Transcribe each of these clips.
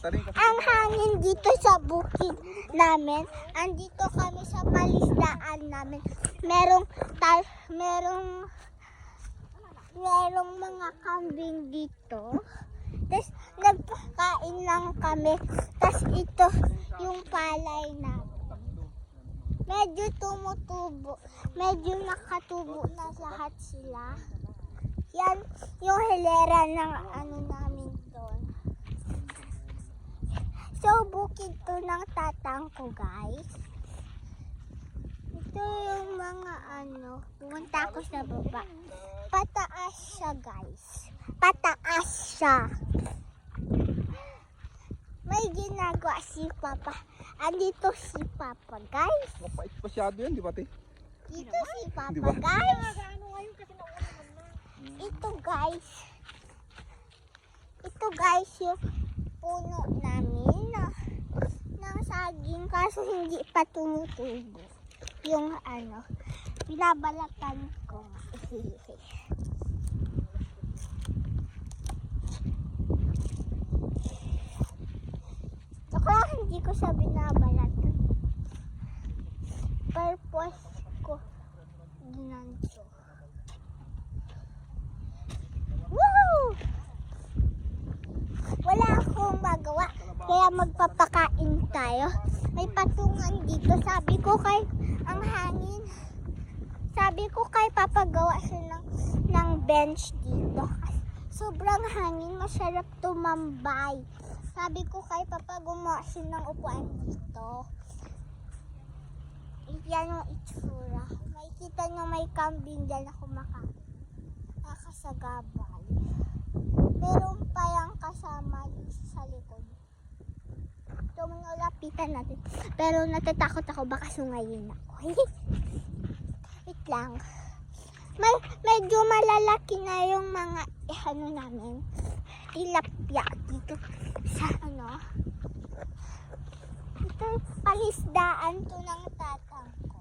ang hangin dito sa bukid namin. Andito kami sa palisdaan namin. Merong mga kambing dito. Tapos nagkain lang kami. Tapos ito yung palay namin. Medyo tumutubo. Medyo nakatubo na lahat sila. Yan yung hilera ng ano namin doon. So, bukid to ng tatang ko, guys. Ito yung mga ano. Pumunta ako sa baba. Pataas siya, guys. Pataas siya. May ginagawa si Papa. Andito si Papa, guys. Mapait pasyado yan, di ba, te? Dito si Papa, Diba? guys. Ito, guys. Ito, guys, yung puno namin ng saging kaso hindi pa tumutubo. Yung ano, binabalatan ko. Saka hindi ko siya binabalatan. Purpose ko ginanto. Woo! Wala akong magawa, kaya magpapakain tayo. May patungan dito. Sabi ko kay ang hangin. Sabi ko kay papagawa siya ng bench dito. Sobrang hangin, masarap tumambay. Sabi ko kay Papa gumawa siya ng upuan dito. Yan yung itsura. Makikita nyo may kambing dyan ako makasagabal. Meron pa yung kasama sa likod. Ito mga lapitan natin. Pero natatakot ako baka sungayin ako. Wait lang. Medyo malalaki na yung mga ano namin. Tilapia dito sa ano. Ito palisdaan to ng tatang ko.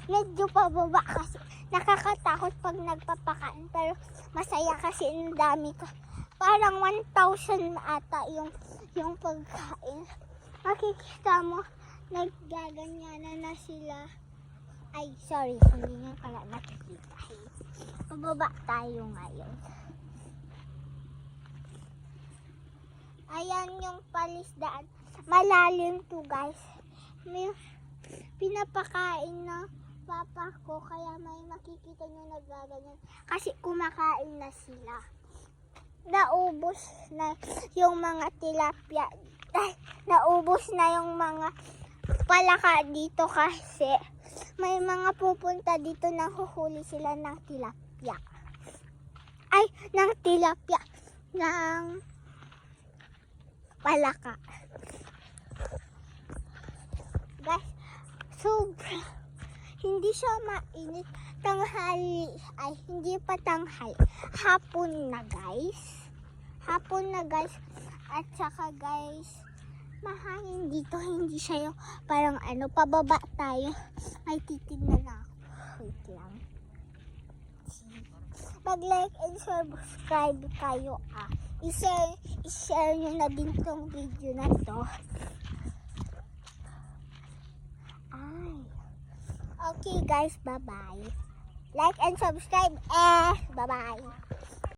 Medyo pababa kasi nakakatakot pag nagpapakain pero masaya kasi ang dami ko. Parang 1,000 ata yung pagkain. Makikita mo naggaganyanan na sila. Ay, sorry, hindi nga pala nakikita. Pababa tayo ngayon. Ayan yung palisdaan. Malalim to, guys. May pinapakain na papa ko kaya may makikita nyo nagaganyan. Kasi kumakain na sila. Naubos na yung mga tilapia. Naubos na yung mga palaka dito kasi may mga pupunta dito na huhuli sila ng tilapia. Ay, ng tilapia. Ng palaka. Guys, sobra. Hindi siya mainit. Tanghali. Ay, hindi pa tanghali. Hapon na, guys. Hapon na, guys. At saka, guys, mahangin dito. Hindi siya yung parang ano, pababa tayo. May titignan na ako. Wait lang. Mag-like and subscribe kayo, I-share nyo na din tong video na to. Ay. Okay, guys. Bye-bye. Like and subscribe. Bye-bye.